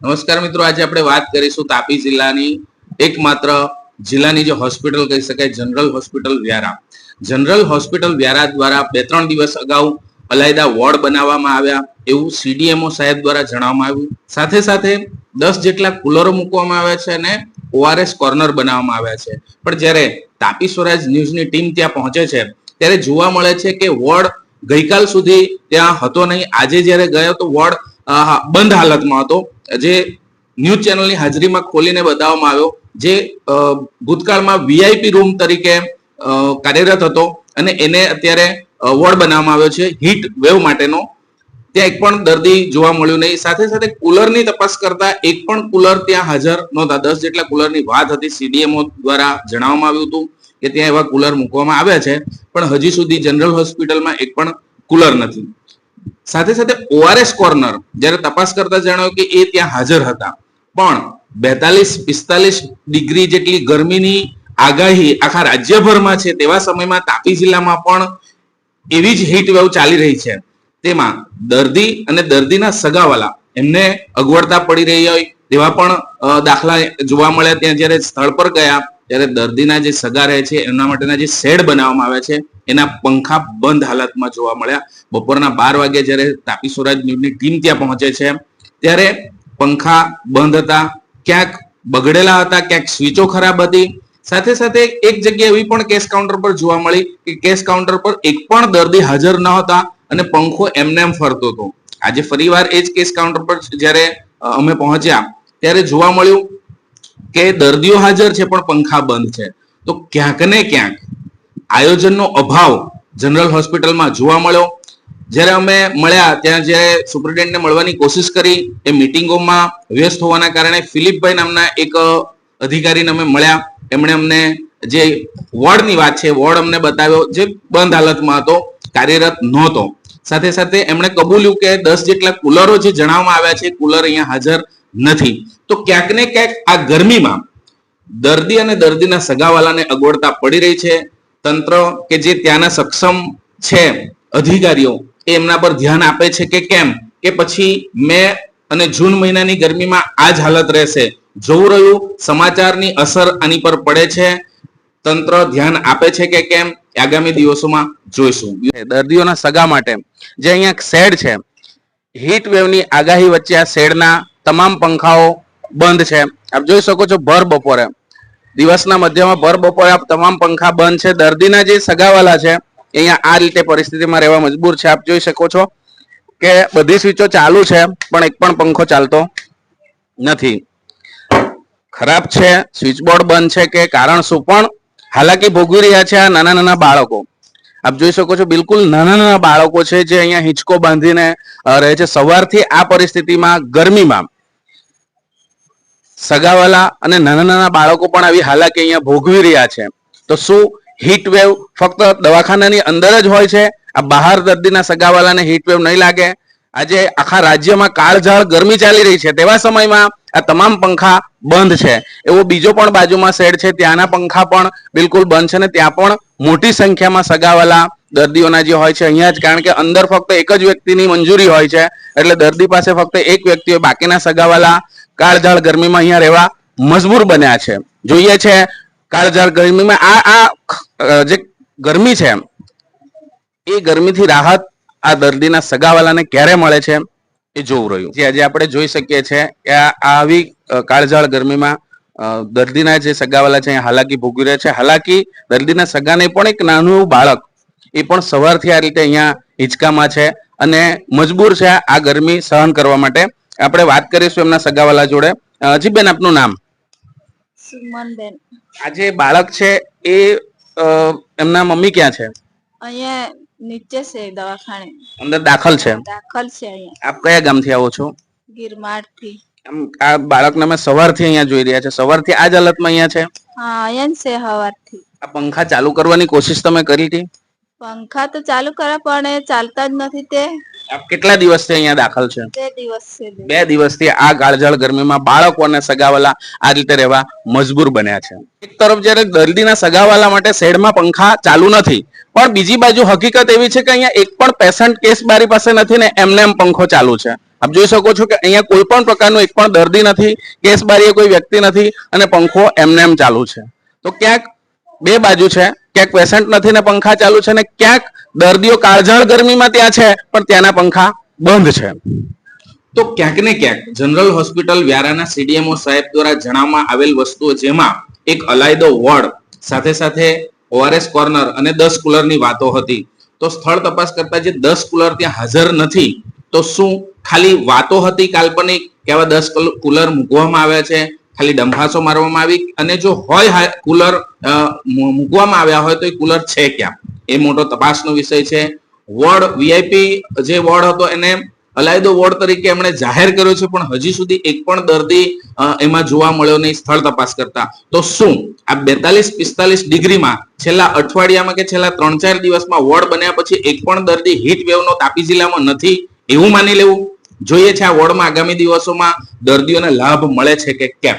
નમસ્કાર મિત્રો, આજે આપણે વાત કરીશું તાપી જિલ્લાની એકમાત્ર જિલ્લાની જે હોસ્પિટલ કહી શકાય, general hospital Vyara. General hospital Vyara દ્વારા 2-3 દિવસ અગાઉ અલાયદા વોર્ડ બનાવવામાં આવ્યા એવું સીડીએમઓ સાહેબ દ્વારા જણાવવામાં આવ્યું. સાથે સાથે 10 જેટલા કુલરો મૂકવામાં આવ્યા છે અને ઓઆરએસ કોર્નર બનાવવામાં આવ્યા છે. પણ જ્યારે તાપી સ્વરાજ ન્યૂઝની ટીમ ત્યાં પહોંચે છે ત્યારે જોવા મળે છે કે વોર્ડ ગઈકાલ સુધી ત્યાં હતો નહીં. આજે જ્યારે ગયો તો વોર્ડ બંધ હાલતમાં હતો. જે ન્યૂઝ ચેનલની હાજરીમાં ખોલીને બતાવવામાં આવ્યો, જે ભૂતકાળમાં વીઆઈપી રૂમ તરીકે કાર્યરત હતો અને એને અત્યારે વોર્ડ બનાવવામાં આવ્યો છે હીટ વેવ માટેનો. ત્યાં એક પણ દર્દી જોવા મળ્યું નહીં. સાથે સાથે કુલરની તપાસ કરતા એક પણ કુલર ત્યાં હાજર નહોતા. 10 જેટલા કુલરની વાત હતી. સીડીએમઓ દ્વારા જણાવવામાં આવ્યું હતું કે ત્યાં એવા કુલર મૂકવામાં આવ્યા છે, પણ હજી સુધી જનરલ હોસ્પિટલમાં એક પણ કુલર નથી. સાથે સાથે ઓઆરએસ કોર્નર જ્યારે તપાસ કરતા જણાવ્યું કે એ ત્યાં હાજર હતા, પણ 42-45 ડિગ્રી જેટલી ગરમીની આગાહી આખા રાજ્યભરમાં છે. તેવા સમયમાં તાપી જિલ્લામાં પણ એવી જ હીટ વેવ ચાલી રહી છે. તેમાં દર્દી અને દર્દીના સગાવાલા એમને અગવડતા પડી રહી હોય તેવા પણ દાખલા જોવા મળ્યા. ત્યાં જ્યારે સ્થળ પર ગયા ત્યારે દર્દીના જે સગા રહે છે એમના માટેના જે શેડ બનાવવામાં આવ્યા છે એના પંખા બંધ હાલતમાં જોવા મળ્યા. બપોરના 12 વાગે જ્યારે તાપી સ્વરાજ ન્યૂઝની ટીમ ત્યાં પહોંચે છે ત્યારે પંખા બંધ હતા, ક્યાંક બગડેલા હતા, ક્યાંક સ્વિચો ખરાબ હતી. સાથે સાથે એક જગ્યાએ એવી પણ કેસ કાઉન્ટર પર જોવા મળી કે કેસ કાઉન્ટર પર એક પણ દર્દી હાજર ન હતા અને પંખો એમને એમ ફરતો હતો. આજે ફરીવાર એ જ કેસ કાઉન્ટર પર જ્યારે અમે પહોંચ્યા ત્યારે જોવા મળ્યું કે દર્દીઓ હાજર છે પણ પંખા બંધ છે. તો ક્યાંક ને ક્યાંક આયોજનનો અભાવ જનરલ હોસ્પિટલમાં જોવા મળ્યો. જ્યારે અમે મળ્યા ત્યાં જ્યારે સુપ્રિન્ટેન્ડન્ટને મળવાની કોશિશ કરી, એ મિટિંગોમાં વ્યસ્ત હોવાના કારણે ફિલિપભાઈ નામના એક અધિકારીને અમે મળ્યા. એમણે અમને જે વોર્ડની વાત છે વોર્ડ અમને બતાવ્યો, જે બંધ હાલતમાં હતો, કાર્યરત નહોતો. સાથે સાથે એમણે કબૂલ્યું કે 10 જેટલા કુલરો જે જણાવવામાં આવ્યા છે કુલર અહીંયા હાજર નથી. તો ક્યાંક ને ક્યાંક આ ગરમીમાં દર્દી અને દર્દીના સગાવાલાને અગવડતા પડી રહી છે. તંત્ર કે જે ત્યાંના સક્ષમ છે અધિકારીઓ એ એમના પર ધ્યાન આપે છે કે કેમ, કે પછી મે અને જૂન મહિનાની ગરમીમાં આ જ હાલત રહેશે? જોવું રહ્યું. સમાચારની અસર આની પર પડે છે. તંત્ર ધ્યાન આપે છે કે કેમ, આગામી દિવસોમાં જોઈશું. દર્દીઓના સગા માટે જે અહીંયા શેડ છે, હીટ વેવની આગાહી વચ્ચે આ શેડના તમામ પંખાઓ બંધ છે. આપ જોઈ શકો છો ભર બપોરે, દિવસના મધ્યમાં ભર બપોરે આ તમામ પંખા બંધ છે. દર્દીના જે સગાવાલા છે અહીંયા આ રીતે પરિસ્થિતિમાં રહેવા મજબૂર છે. આપ જોઈ શકો છો કે બધી સ્વિચો ચાલુ છે પણ એક પણ પંખો ચાલતો નથી. ખરાબ છે, સ્વિચબોર્ડ બંધ છે કે કારણ શું, પણ હાલાકી ભોગવી રહ્યા છે આ નાના નાના બાળકો. આપ જોઈ શકો છો બિલકુલ નાના નાના બાળકો છે જે અહીંયા હિંચકો બાંધીને રહે છે. સવારથી આ પરિસ્થિતિમાં ગરમીમાં સગાવાલા અને નાના નાના બાળકો પણ આવી હાલાકી અહીંયા ભોગવી રહ્યા છે. તો શું હીટ વેવ ફક્ત દવાખાનાની અંદર જ હોય છે? આ બહાર દર્દીના સગાવાલાને હીટ વેવ નહીં લાગે? આજે આખા રાજ્યમાં કાળઝાળ ગરમી ચાલી રહી છે, તેવા સમયમાં આ તમામ પંખા બંધ છે. એવો બીજો પણ બાજુમાં શેડ છે, ત્યાંના પંખા પણ બિલકુલ બંધ છે ને ત્યાં પણ મોટી સંખ્યામાં સગાવાલા દર્દીઓના જે હોય છે અહીંયા જ, કારણ કે અંદર ફક્ત એક જ વ્યક્તિની મંજૂરી હોય છે, એટલે દર્દી પાસે ફક્ત એક વ્યક્તિ હોય. બાકીના સગાવાલા કાળઝાળ ગરમીમાં અહીંયા રહેવા મજબૂર બન્યા છે. જોઈએ છે કાળઝાળ ગરમીમાં આ જે ગરમી છે એ ગરમીથી રાહત આ દર્દીના સગાવાલાને ક્યારે મળે છે એ જોવું રહ્યું. જે આજે આપણે જોઈ શકીએ છીએ કે આવી કાળઝાળ ગરમીમાં દર્દીના જે સગાવાલા છે હાલાકી ભોગવી રહ્યા છે. હાલાકી દર્દીના સગાને પણ એક નાનું એવું બાળક એ પણ સવારથી આ રીતે અહીંયા હિંચકામાં છે અને મજબૂર છે આ ગરમી સહન કરવા માટે. આપણે વાત કરીશું એમના સગાવાલા જોડે. જી બેન, આપનું નામ? સુમનબેન. આ જે બાળક છે એ એમના મમ્મી ક્યાં છે? અહીંયા નીચે છે, દવાખાને અંદર દાખલ છે. દાખલ છે અહીંયા. આપ કયા ગામથી આવો છો? ગિરમાડ થી. આ બાળકને અમે સવારથી અહીંયા જોઈ રહ્યા છે. સવારથી આ જ હાલતમાં અહીંયા છે? હા, અહીંયા છે સવારથી. આ પંખા ચાલુ કરવાની કોશિશ તમે કરી હતી? પંખા તો ચાલુ કરે પણ એ ચાલતા જ નથી. તે આપ કેટલા દિવસથી અહીંયા દાખલ છે? 2 દિવસ છે. 2 દિવસથી આ કાળઝાળ ગરમીમાં બાળકો અને સગાવાલા આ રીતે રહેવા મજબૂર બન્યા છે. એક તરફ જ્યારે દર્દીના સગાવાલા માટે શેડમાં પંખા ચાલુ નથી, પણ બીજી બાજુ હકીકત એવી છે કે અહીંયા એક પણ પેશન્ટ કેસ બારી પાસે નથી ને એમને એમ પંખો ચાલુ છે. આપ જોઈ શકો છો કે અહીંયા કોઈ પણ પ્રકારનું એક પણ દર્દી નથી, કેસ બારીએ કોઈ વ્યક્તિ નથી અને પંખો એમને એમ ચાલુ છે. તો ક્યાંક બે બાજુ છે, ક્યાંક પેશન્ટ નથી ને પંખા ચાલુ છે, ને ક્યાંક દર્દીઓ કાળઝાળ ગરમીમાં ત્યાં છે પણ ત્યાંના પંખા બંધ છે. તો ક્યાંક ને ક્યાંક જનરલ હોસ્પિટલ વ્યારાના સીડીએમઓ સાહેબ દ્વારા જણાવવામાં આવેલ વસ્તુઓ, જેમાં એક અલાયદો વોર્ડ સાથે સાથે ઓઆરએસ કોર્નર અને 10 કુલરની વાતો હતી. તો સ્થળ તપાસ કરતા જે 10 કુલર ત્યાં હાજર નથી, તો શું ખાલી વાતો હતી કાલ્પનિક કે આવા 10 કુલર મૂકવામાં આવ્યા છે, ખાલી ડંફાસો મારવામાં આવી, અને જો હોય કુલર મૂકવામાં આવ્યા હોય તો એ કુલર છે ક્યાં, એ મોટો તપાસનો વિષય છે. વોર્ડ વીઆઈપી જે વોર્ડ હતો એને અલાયદો વોર્ડ તરીકે એમણે જાહેર કર્યો છે, પણ હજી સુધી એક પણ દર્દી એમાં જોવા મળ્યો નહીં સ્થળ તપાસ કરતા. તો શું આ 42-45 ડિગ્રીમાં છેલ્લા અઠવાડિયામાં કે છેલ્લા 3-4 દિવસમાં વોર્ડ બન્યા પછી એક પણ દર્દી હીટ વેવનો તાપી જિલ્લામાં નથી એવું માની લેવું? જોઈએ છે આ વોર્ડમાં આગામી દિવસોમાં દર્દીઓને લાભ મળે છે કે કેમ.